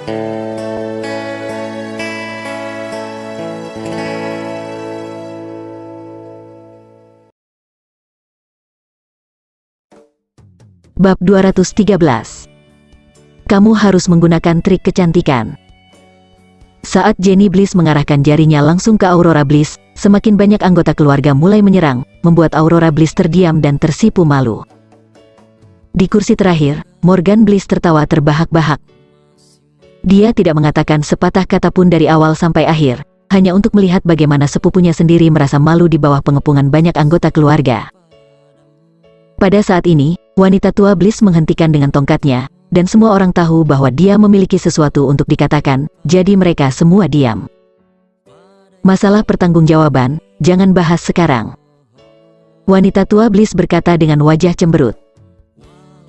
Bab 213. Kamu harus menggunakan trik kecantikan. Saat Jenny Bliss mengarahkan jarinya langsung ke Aurora Bliss, semakin banyak anggota keluarga mulai menyerang, membuat Aurora Bliss terdiam dan tersipu malu. Di kursi terakhir, Morgan Bliss tertawa terbahak-bahak. Dia tidak mengatakan sepatah kata pun dari awal sampai akhir, hanya untuk melihat bagaimana sepupunya sendiri merasa malu di bawah pengepungan banyak anggota keluarga. Pada saat ini, wanita tua Bliss menghentikan dengan tongkatnya, dan semua orang tahu bahwa dia memiliki sesuatu untuk dikatakan, jadi mereka semua diam. Masalah pertanggungjawaban, jangan bahas sekarang. Wanita tua Bliss berkata dengan wajah cemberut.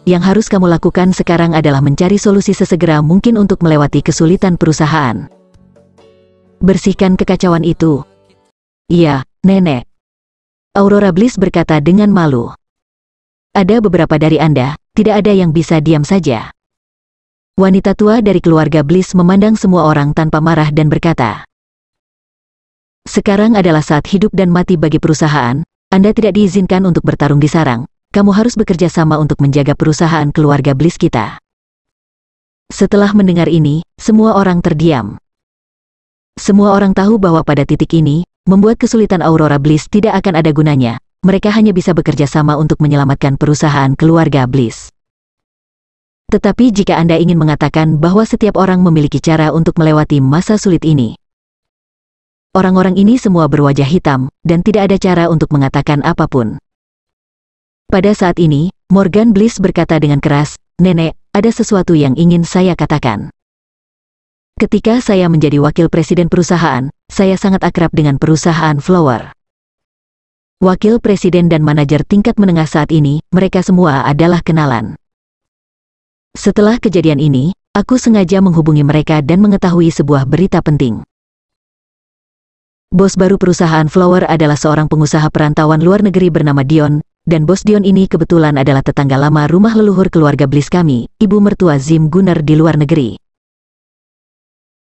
Yang harus kamu lakukan sekarang adalah mencari solusi sesegera mungkin untuk melewati kesulitan perusahaan. Bersihkan kekacauan itu. Iya, Nenek. Aurora Bliss berkata dengan malu. Ada beberapa dari Anda, tidak ada yang bisa diam saja. Wanita tua dari keluarga Bliss memandang semua orang tanpa marah dan berkata, sekarang adalah saat hidup dan mati bagi perusahaan, Anda tidak diizinkan untuk bertarung di sarang, kamu harus bekerja sama untuk menjaga perusahaan keluarga Bliss kita. Setelah mendengar ini, semua orang terdiam. Semua orang tahu bahwa pada titik ini, membuat kesulitan Aurora Bliss tidak akan ada gunanya. Mereka hanya bisa bekerja sama untuk menyelamatkan perusahaan keluarga Bliss. Tetapi jika Anda ingin mengatakan bahwa setiap orang memiliki cara untuk melewati masa sulit ini. Orang-orang ini semua berwajah hitam, dan tidak ada cara untuk mengatakan apapun. Pada saat ini, Morgan Bliss berkata dengan keras, Nenek, ada sesuatu yang ingin saya katakan. Ketika saya menjadi wakil presiden perusahaan, saya sangat akrab dengan perusahaan Flower. Wakil presiden dan manajer tingkat menengah saat ini, mereka semua adalah kenalan. Setelah kejadian ini, aku sengaja menghubungi mereka dan mengetahui sebuah berita penting. Bos baru perusahaan Flower adalah seorang pengusaha perantauan luar negeri bernama Dion, dan bos Dion ini kebetulan adalah tetangga lama rumah leluhur keluarga Bliss kami, ibu mertua Zim Gunner di luar negeri.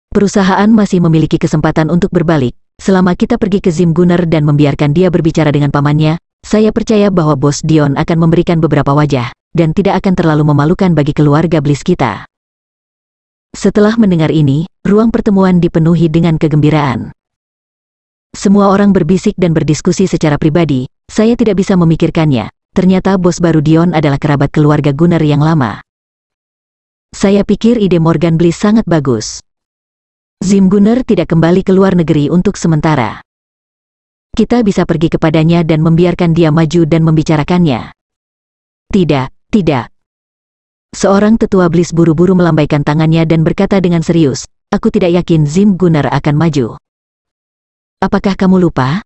Perusahaan masih memiliki kesempatan untuk berbalik. Selama kita pergi ke Zim Gunner dan membiarkan dia berbicara dengan pamannya, saya percaya bahwa bos Dion akan memberikan beberapa wajah, dan tidak akan terlalu memalukan bagi keluarga Bliss kita. Setelah mendengar ini, ruang pertemuan dipenuhi dengan kegembiraan. Semua orang berbisik dan berdiskusi secara pribadi, saya tidak bisa memikirkannya, ternyata bos baru Dion adalah kerabat keluarga Gunner yang lama. Saya pikir ide Morgan Bliss sangat bagus. Zim Gunner tidak kembali ke luar negeri untuk sementara. Kita bisa pergi kepadanya dan membiarkan dia maju dan membicarakannya. Tidak, tidak. Seorang tetua Bliss buru-buru melambaikan tangannya dan berkata dengan serius, aku tidak yakin Zim Gunner akan maju. Apakah kamu lupa?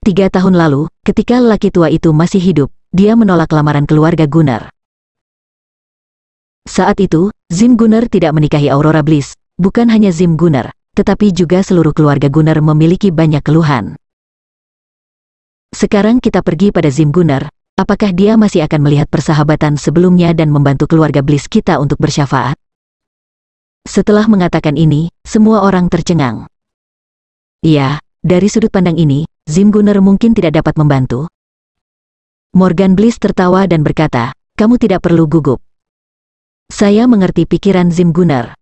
3 tahun lalu, ketika lelaki tua itu masih hidup, dia menolak lamaran keluarga Gunner. Saat itu, Zim Gunner tidak menikahi Aurora Bliss. Bukan hanya Zim Gunner, tetapi juga seluruh keluarga Gunner memiliki banyak keluhan. Sekarang kita pergi pada Zim Gunner, apakah dia masih akan melihat persahabatan sebelumnya dan membantu keluarga Bliss kita untuk bersyafaat? Setelah mengatakan ini, semua orang tercengang. Iya, dari sudut pandang ini, Zim Gunner mungkin tidak dapat membantu. Morgan Bliss tertawa dan berkata, kamu tidak perlu gugup. Saya mengerti pikiran Zim Gunner.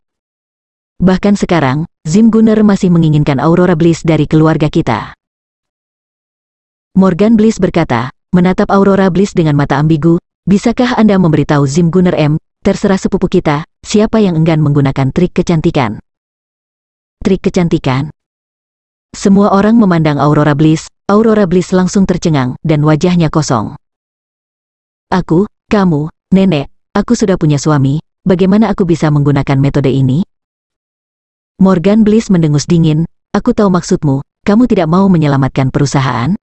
Bahkan sekarang, Zim Gunner masih menginginkan Aurora Bliss dari keluarga kita. Morgan Bliss berkata, menatap Aurora Bliss dengan mata ambigu, bisakah Anda memberitahu Zim Gunner terserah sepupu kita, siapa yang enggan menggunakan trik kecantikan? Trik kecantikan? Semua orang memandang Aurora Bliss langsung tercengang, dan wajahnya kosong. Aku, kamu, Nenek, aku sudah punya suami, bagaimana aku bisa menggunakan metode ini? Morgan Bliss mendengus dingin, aku tahu maksudmu, kamu tidak mau menyelamatkan perusahaan?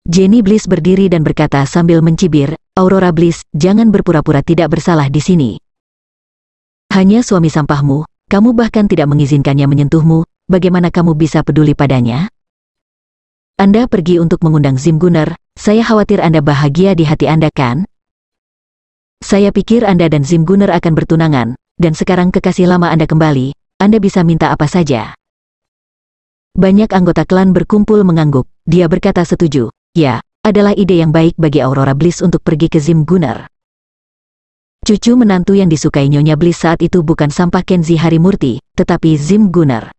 Jenny Bliss berdiri dan berkata sambil mencibir, Aurora Bliss, jangan berpura-pura tidak bersalah di sini. Hanya suami sampahmu, kamu bahkan tidak mengizinkannya menyentuhmu, bagaimana kamu bisa peduli padanya? Anda pergi untuk mengundang Zim Gunner, saya khawatir Anda bahagia di hati Anda kan? Saya pikir Anda dan Zim Gunner akan bertunangan, dan sekarang kekasih lama Anda kembali, Anda bisa minta apa saja. Banyak anggota klan berkumpul mengangguk. Dia berkata setuju. Ya, adalah ide yang baik bagi Aurora Bliss untuk pergi ke Zim Gunner. Cucu menantu yang disukai Nyonya Bliss saat itu bukan sampah Kenzi Harimurti, tetapi Zim Gunner.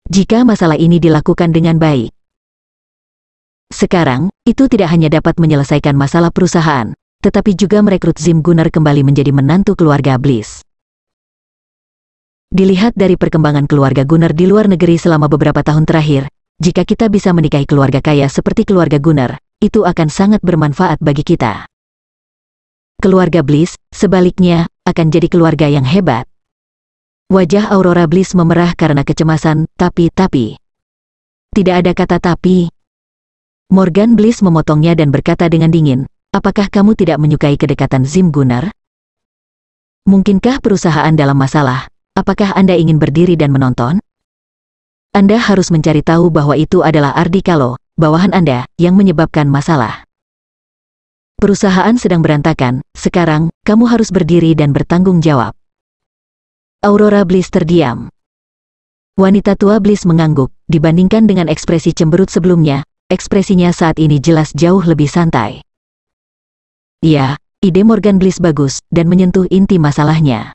Jika masalah ini dilakukan dengan baik, sekarang, itu tidak hanya dapat menyelesaikan masalah perusahaan, tetapi juga merekrut Zim Gunner kembali menjadi menantu keluarga Bliss. Dilihat dari perkembangan keluarga Gunner di luar negeri selama beberapa tahun terakhir, jika kita bisa menikahi keluarga kaya seperti keluarga Gunner, itu akan sangat bermanfaat bagi kita. Keluarga Bliss, sebaliknya, akan jadi keluarga yang hebat. Wajah Aurora Bliss memerah karena kecemasan, tapi. Tidak ada kata tapi. Morgan Bliss memotongnya dan berkata dengan dingin, apakah kamu tidak menyukai kedekatan Zim Gunner? Mungkinkah perusahaan dalam masalah? Apakah Anda ingin berdiri dan menonton? Anda harus mencari tahu bahwa itu adalah Ardi Kalo, bawahan Anda, yang menyebabkan masalah. Perusahaan sedang berantakan, sekarang, kamu harus berdiri dan bertanggung jawab. Aurora Bliss terdiam. Wanita tua Bliss mengangguk, dibandingkan dengan ekspresi cemberut sebelumnya, ekspresinya saat ini jelas jauh lebih santai. Ya, ide Morgan Bliss bagus, dan menyentuh inti masalahnya.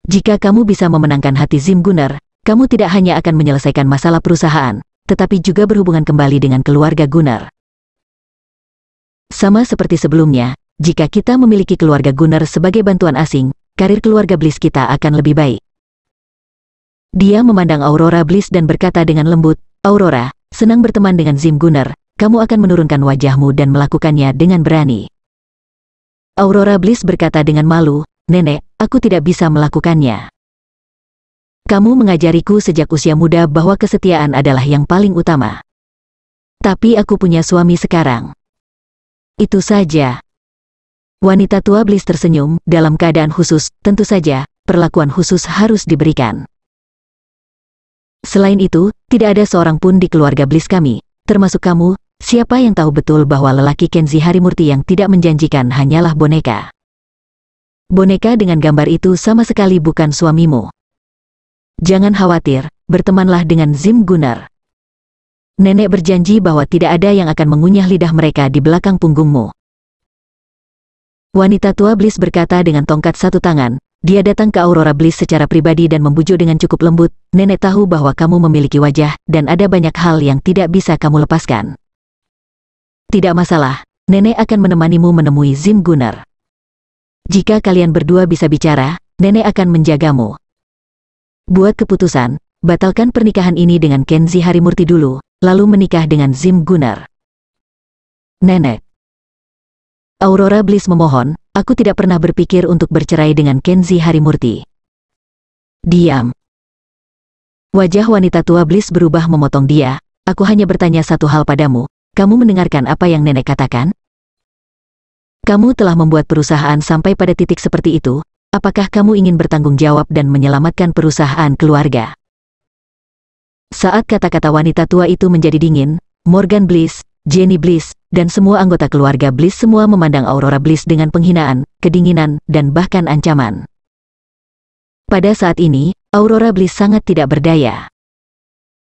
Jika kamu bisa memenangkan hati Zim Gunner, kamu tidak hanya akan menyelesaikan masalah perusahaan, tetapi juga berhubungan kembali dengan keluarga Gunner. Sama seperti sebelumnya, jika kita memiliki keluarga Gunner sebagai bantuan asing, karir keluarga Bliss kita akan lebih baik. Dia memandang Aurora Bliss dan berkata dengan lembut, Aurora, senang berteman dengan Zim Gunner, kamu akan menurunkan wajahmu dan melakukannya dengan berani. Aurora Bliss berkata dengan malu, Nenek, aku tidak bisa melakukannya. Kamu mengajariku sejak usia muda bahwa kesetiaan adalah yang paling utama. Tapi aku punya suami sekarang. Itu saja. Wanita tua Bliss tersenyum, dalam keadaan khusus, tentu saja, perlakuan khusus harus diberikan. Selain itu, tidak ada seorang pun di keluarga Bliss kami, termasuk kamu, siapa yang tahu betul bahwa lelaki Kenzi Harimurti yang tidak menjanjikan hanyalah boneka. Boneka dengan gambar itu sama sekali bukan suamimu. Jangan khawatir, bertemanlah dengan Zim Gunner. Nenek berjanji bahwa tidak ada yang akan mengunyah lidah mereka di belakang punggungmu. Wanita tua Bliss berkata dengan tongkat satu tangan, dia datang ke Aurora Bliss secara pribadi dan membujuk dengan cukup lembut, Nenek tahu bahwa kamu memiliki wajah, dan ada banyak hal yang tidak bisa kamu lepaskan. Tidak masalah, Nenek akan menemanimu menemui Zim Gunner. Jika kalian berdua bisa bicara, Nenek akan menjagamu. Buat keputusan, batalkan pernikahan ini dengan Kenzi Harimurti dulu, lalu menikah dengan Zim Gunner. Nenek. Aurora Bliss memohon, aku tidak pernah berpikir untuk bercerai dengan Kenzi Harimurti. Diam. Wajah wanita tua Bliss berubah memotong dia, aku hanya bertanya satu hal padamu, kamu mendengarkan apa yang Nenek katakan? Kamu telah membuat perusahaan sampai pada titik seperti itu, apakah kamu ingin bertanggung jawab dan menyelamatkan perusahaan keluarga? Saat kata-kata wanita tua itu menjadi dingin, Morgan Bliss, Jenny Bliss, dan semua anggota keluarga Bliss semua memandang Aurora Bliss dengan penghinaan, kedinginan, dan bahkan ancaman. Pada saat ini, Aurora Bliss sangat tidak berdaya.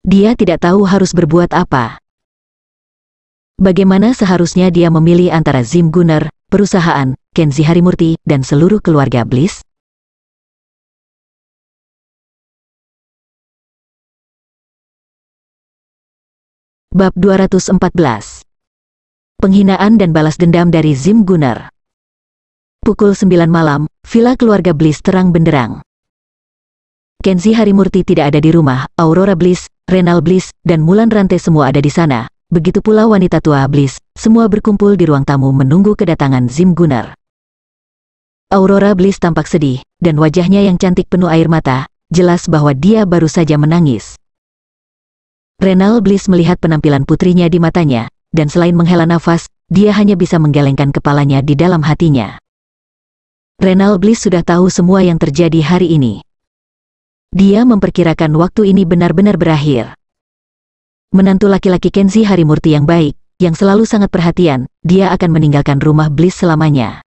Dia tidak tahu harus berbuat apa. Bagaimana seharusnya dia memilih antara Zim Gunner, perusahaan, Kenzi Harimurti, dan seluruh keluarga Bliss? Bab 214. Penghinaan dan balas dendam dari Zim Gunner. Pukul 9 malam, villa keluarga Bliss terang benderang. Kenzi Harimurti tidak ada di rumah, Aurora Bliss, Renal Bliss, dan Mulan Rantai semua ada di sana. Begitu pula wanita tua Bliss, semua berkumpul di ruang tamu menunggu kedatangan Zim Gunner. Aurora Bliss tampak sedih, dan wajahnya yang cantik penuh air mata, jelas bahwa dia baru saja menangis. Renal Bliss melihat penampilan putrinya di matanya, dan selain menghela nafas, dia hanya bisa menggelengkan kepalanya di dalam hatinya. Renal Bliss sudah tahu semua yang terjadi hari ini. Dia memperkirakan waktu ini benar-benar berakhir. Menantu laki-laki Kenzi Harimurti yang baik, yang selalu sangat perhatian, dia akan meninggalkan rumah Bliss selamanya.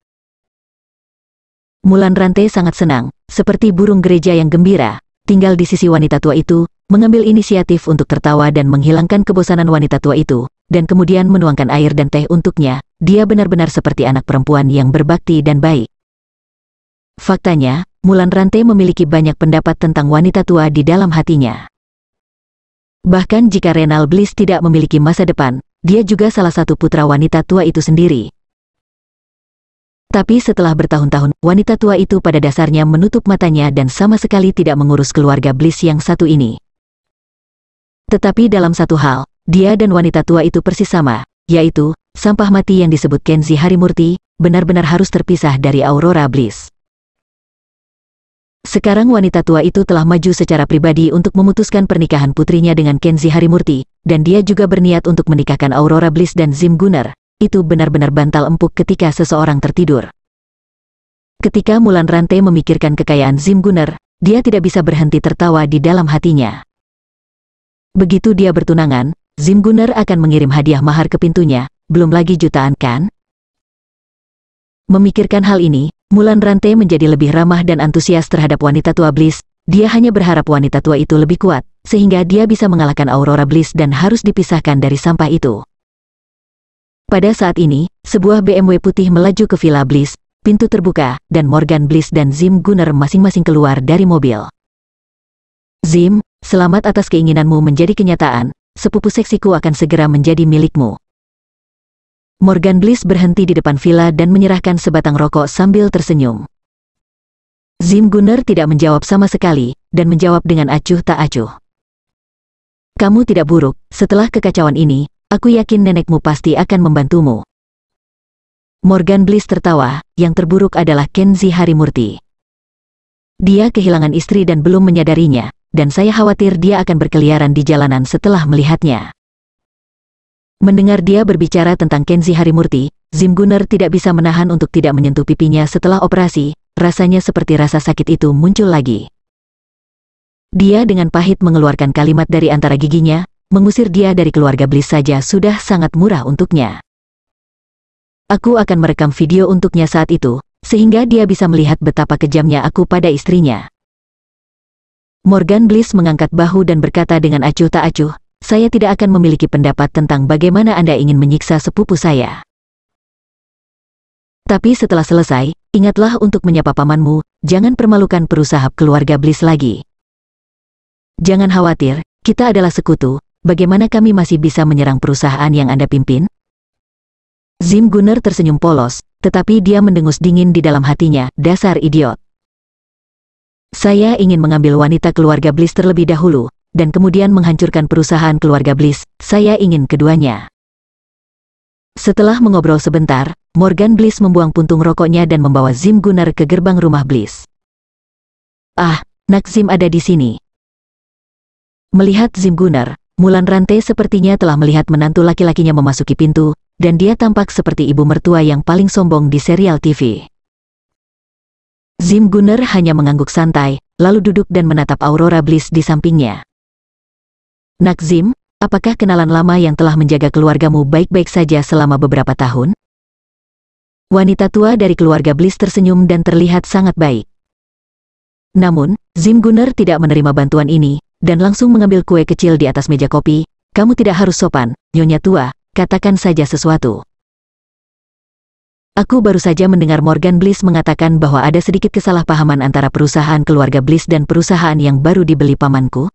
Mulan Rantai sangat senang, seperti burung gereja yang gembira, tinggal di sisi wanita tua itu, mengambil inisiatif untuk tertawa dan menghilangkan kebosanan wanita tua itu, dan kemudian menuangkan air dan teh untuknya. Dia benar-benar seperti anak perempuan yang berbakti dan baik. Faktanya, Mulan Rantai memiliki banyak pendapat tentang wanita tua di dalam hatinya. Bahkan jika Renal Bliss tidak memiliki masa depan, dia juga salah satu putra wanita tua itu sendiri. Tapi setelah bertahun-tahun, wanita tua itu pada dasarnya menutup matanya dan sama sekali tidak mengurus keluarga Bliss yang satu ini. Tetapi dalam satu hal, dia dan wanita tua itu persis sama, yaitu, sampah mati yang disebut Kenzie Harimurti, benar-benar harus terpisah dari Aurora Bliss. Sekarang wanita tua itu telah maju secara pribadi untuk memutuskan pernikahan putrinya dengan Kenzie Harimurti, dan dia juga berniat untuk menikahkan Aurora Bliss dan Zim Gunner. Itu benar-benar bantal empuk ketika seseorang tertidur. Ketika Mulan Rantai memikirkan kekayaan Zim Gunner, dia tidak bisa berhenti tertawa di dalam hatinya. Begitu dia bertunangan, Zim Gunner akan mengirim hadiah mahar ke pintunya, belum lagi jutaan kan? Memikirkan hal ini, Mulan Rantai menjadi lebih ramah dan antusias terhadap wanita tua Bliss. Dia hanya berharap wanita tua itu lebih kuat, sehingga dia bisa mengalahkan Aurora Bliss dan harus dipisahkan dari sampah itu. Pada saat ini, sebuah BMW putih melaju ke Villa Bliss, pintu terbuka, dan Morgan Bliss dan Zim Gunner masing-masing keluar dari mobil. Zim, selamat atas keinginanmu menjadi kenyataan, sepupu seksiku akan segera menjadi milikmu. Morgan Bliss berhenti di depan villa dan menyerahkan sebatang rokok sambil tersenyum. Zim Gunner tidak menjawab sama sekali, dan menjawab dengan acuh tak acuh. Kamu tidak buruk, setelah kekacauan ini, aku yakin nenekmu pasti akan membantumu. Morgan Bliss tertawa, yang terburuk adalah Kenzie Harimurti. Dia kehilangan istri dan belum menyadarinya, dan saya khawatir dia akan berkeliaran di jalanan setelah melihatnya. Mendengar dia berbicara tentang Kenzie Harimurti, Zim Gunner tidak bisa menahan untuk tidak menyentuh pipinya setelah operasi, rasanya seperti rasa sakit itu muncul lagi. Dia dengan pahit mengeluarkan kalimat dari antara giginya, mengusir dia dari keluarga Bliss saja sudah sangat murah untuknya. Aku akan merekam video untuknya saat itu, sehingga dia bisa melihat betapa kejamnya aku pada istrinya. Morgan Bliss mengangkat bahu dan berkata dengan acuh tak acuh, saya tidak akan memiliki pendapat tentang bagaimana Anda ingin menyiksa sepupu saya. Tapi setelah selesai, ingatlah untuk menyapa pamanmu, jangan permalukan perusahaan keluarga Bliss lagi. Jangan khawatir, kita adalah sekutu. Bagaimana kami masih bisa menyerang perusahaan yang Anda pimpin? Zim Gunner tersenyum polos, tetapi dia mendengus dingin di dalam hatinya, dasar idiot. Saya ingin mengambil wanita keluarga Bliss terlebih dahulu, dan kemudian menghancurkan perusahaan keluarga Bliss. Saya ingin keduanya. Setelah mengobrol sebentar, Morgan Bliss membuang puntung rokoknya dan membawa Zim Gunner ke gerbang rumah Bliss. Ah, nak Zim ada di sini. Melihat Zim Gunner, Mulan Rantai sepertinya telah melihat menantu laki-lakinya memasuki pintu, dan dia tampak seperti ibu mertua yang paling sombong di serial TV. Zim Gunner hanya mengangguk santai, lalu duduk dan menatap Aurora Bliss di sampingnya. Nak Zim, apakah kenalan lama yang telah menjaga keluargamu baik-baik saja selama beberapa tahun? Wanita tua dari keluarga Bliss tersenyum dan terlihat sangat baik. Namun, Zim Gunner tidak menerima bantuan ini, dan langsung mengambil kue kecil di atas meja kopi. Kamu tidak harus sopan, nyonya tua, katakan saja sesuatu. Aku baru saja mendengar Morgan Bliss mengatakan bahwa ada sedikit kesalahpahaman antara perusahaan keluarga Bliss dan perusahaan yang baru dibeli pamanku.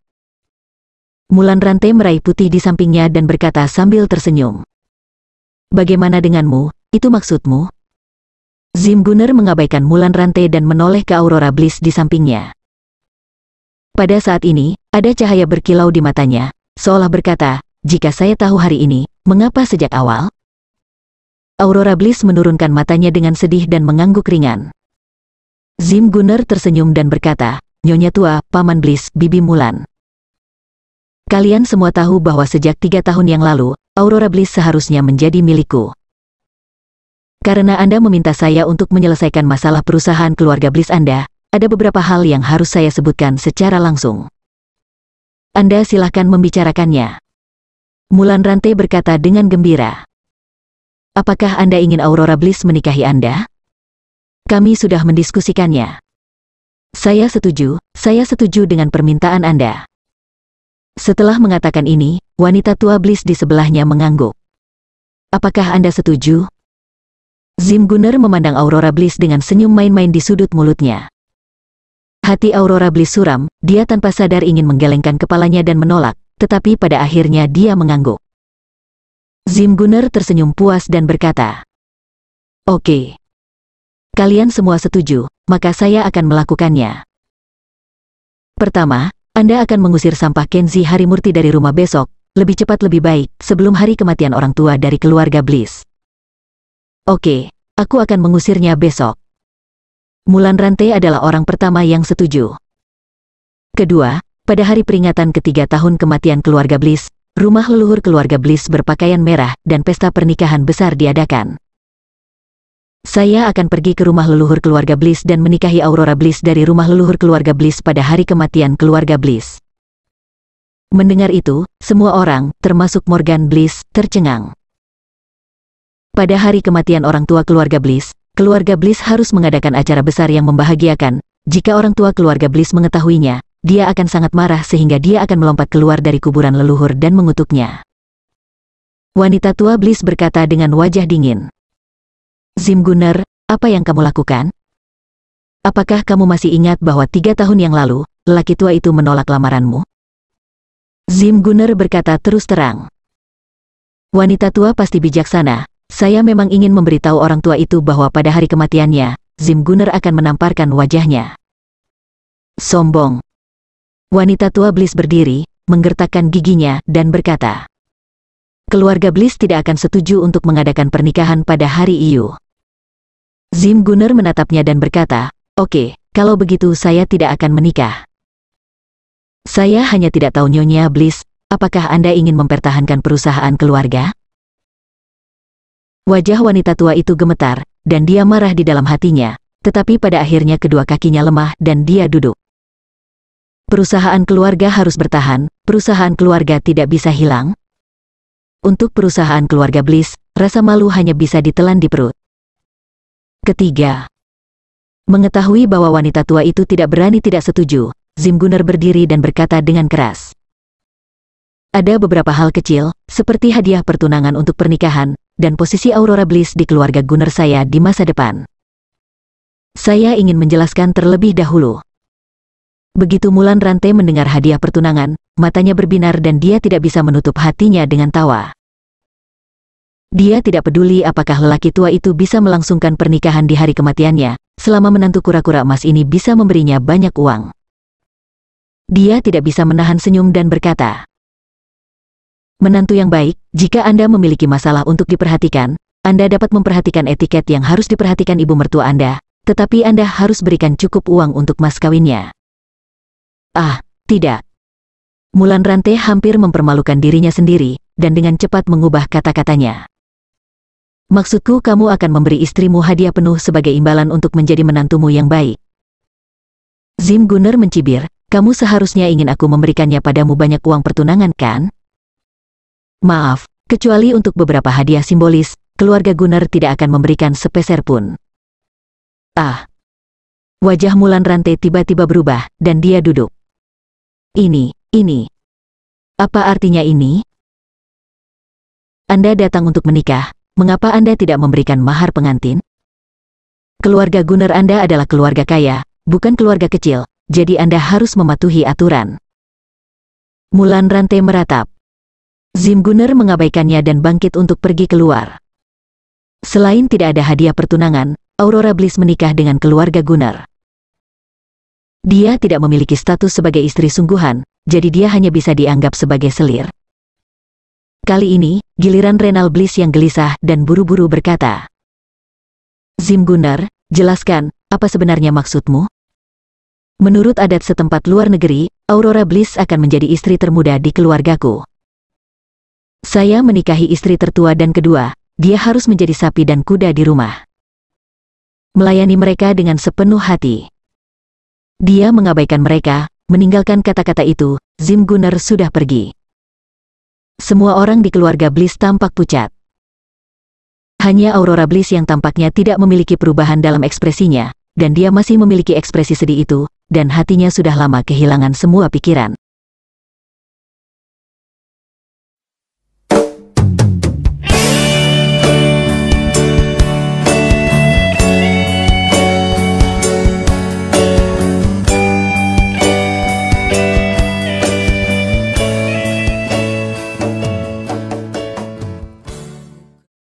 Mulan Rantai meraih putih di sampingnya dan berkata sambil tersenyum. Bagaimana denganmu, itu maksudmu? Zim Gunner mengabaikan Mulan Rantai dan menoleh ke Aurora Bliss di sampingnya. Pada saat ini, ada cahaya berkilau di matanya, seolah berkata, jika saya tahu hari ini, mengapa sejak awal? Aurora Bliss menurunkan matanya dengan sedih dan mengangguk ringan. Zim Gunner tersenyum dan berkata, Nyonya tua, Paman Bliss, Bibi Mulan. Kalian semua tahu bahwa sejak 3 tahun yang lalu, Aurora Bliss seharusnya menjadi milikku. Karena Anda meminta saya untuk menyelesaikan masalah perusahaan keluarga Bliss Anda, ada beberapa hal yang harus saya sebutkan secara langsung. Anda silahkan membicarakannya. Mulan Rantai berkata dengan gembira. Apakah Anda ingin Aurora Bliss menikahi Anda? Kami sudah mendiskusikannya. Saya setuju dengan permintaan Anda. Setelah mengatakan ini, wanita tua Bliss di sebelahnya mengangguk. Apakah Anda setuju? Zim Gunner memandang Aurora Bliss dengan senyum main-main di sudut mulutnya. Hati Aurora Bliss suram, dia tanpa sadar ingin menggelengkan kepalanya dan menolak, tetapi pada akhirnya dia mengangguk. Zim Gunner tersenyum puas dan berkata, "Oke. Kalian semua setuju, maka saya akan melakukannya. Pertama, Anda akan mengusir sampah Kenzi Harimurti dari rumah besok, lebih cepat lebih baik, sebelum hari kematian orang tua dari keluarga Bliss." "Oke, aku akan mengusirnya besok." Mulan Rantai adalah orang pertama yang setuju. Kedua, pada hari peringatan ketiga tahun kematian keluarga Bliss, rumah leluhur keluarga Bliss berpakaian merah dan pesta pernikahan besar diadakan. Saya akan pergi ke rumah leluhur keluarga Bliss dan menikahi Aurora Bliss dari rumah leluhur keluarga Bliss pada hari kematian keluarga Bliss. Mendengar itu, semua orang, termasuk Morgan Bliss, tercengang. Pada hari kematian orang tua keluarga Bliss harus mengadakan acara besar yang membahagiakan. Jika orang tua keluarga Bliss mengetahuinya, dia akan sangat marah sehingga dia akan melompat keluar dari kuburan leluhur dan mengutuknya. Wanita tua Bliss berkata dengan wajah dingin. "Zim Gunner, apa yang kamu lakukan? Apakah kamu masih ingat bahwa 3 tahun yang lalu, lelaki tua itu menolak lamaranmu?" Zim Gunner berkata terus terang. "Wanita tua pasti bijaksana. Saya memang ingin memberitahu orang tua itu bahwa pada hari kematiannya, Zim Gunner akan menamparkan wajahnya." Sombong. Wanita tua Bliss berdiri, menggertakkan giginya, dan berkata, "Keluarga Bliss tidak akan setuju untuk mengadakan pernikahan pada hari Iyu." Zim Gunner menatapnya dan berkata, "Oke, kalau begitu saya tidak akan menikah." "Saya hanya tidak tahu Nyonya Bliss, apakah Anda ingin mempertahankan perusahaan keluarga?" Wajah wanita tua itu gemetar, dan dia marah di dalam hatinya, tetapi pada akhirnya kedua kakinya lemah dan dia duduk. Perusahaan keluarga harus bertahan, perusahaan keluarga tidak bisa hilang. Untuk perusahaan keluarga Bliss, rasa malu hanya bisa ditelan di perut. Ketiga. Mengetahui bahwa wanita tua itu tidak berani tidak setuju, Zim Gunner berdiri dan berkata dengan keras. "Ada beberapa hal kecil, seperti hadiah pertunangan untuk pernikahan, dan posisi Aurora Bliss di keluarga Gunner saya di masa depan. Saya ingin menjelaskan terlebih dahulu." Begitu Mulan Rantai mendengar hadiah pertunangan, matanya berbinar dan dia tidak bisa menutup hatinya dengan tawa. Dia tidak peduli apakah lelaki tua itu bisa melangsungkan pernikahan di hari kematiannya, selama menantu kura-kura emas ini bisa memberinya banyak uang. Dia tidak bisa menahan senyum dan berkata, "Menantu yang baik, jika Anda memiliki masalah untuk diperhatikan, Anda dapat memperhatikan etiket yang harus diperhatikan ibu mertua Anda, tetapi Anda harus berikan cukup uang untuk mas kawinnya." "Ah, tidak." Mulan Rantai hampir mempermalukan dirinya sendiri, dan dengan cepat mengubah kata-katanya. "Maksudku kamu akan memberi istrimu hadiah penuh sebagai imbalan untuk menjadi menantumu yang baik." Zim Gunner mencibir, "Kamu seharusnya ingin aku memberikannya padamu banyak uang pertunangan, kan?" "Maaf, kecuali untuk beberapa hadiah simbolis, keluarga Gunner tidak akan memberikan sepeser pun." "Ah." Wajah Mulan Rantai tiba-tiba berubah, dan dia duduk. Ini. Apa artinya ini? Anda datang untuk menikah, mengapa Anda tidak memberikan mahar pengantin? Keluarga Gunner Anda adalah keluarga kaya, bukan keluarga kecil, jadi Anda harus mematuhi aturan." Mulan Rantai meratap. Zim Gunner mengabaikannya dan bangkit untuk pergi keluar. Selain tidak ada hadiah pertunangan, Aurora Bliss menikah dengan keluarga Gunner. Dia tidak memiliki status sebagai istri sungguhan, jadi dia hanya bisa dianggap sebagai selir. Kali ini, giliran Renal Bliss yang gelisah dan buru-buru berkata, "Zim Gunner, jelaskan, apa sebenarnya maksudmu?" "Menurut adat setempat luar negeri, Aurora Bliss akan menjadi istri termuda di keluargaku. Saya menikahi istri tertua dan kedua, dia harus menjadi sapi dan kuda di rumah. Melayani mereka dengan sepenuh hati." Dia mengabaikan mereka, meninggalkan kata-kata itu, Zim Gunner sudah pergi. Semua orang di keluarga Bliss tampak pucat. Hanya Aurora Bliss yang tampaknya tidak memiliki perubahan dalam ekspresinya, dan dia masih memiliki ekspresi sedih itu, dan hatinya sudah lama kehilangan semua pikiran.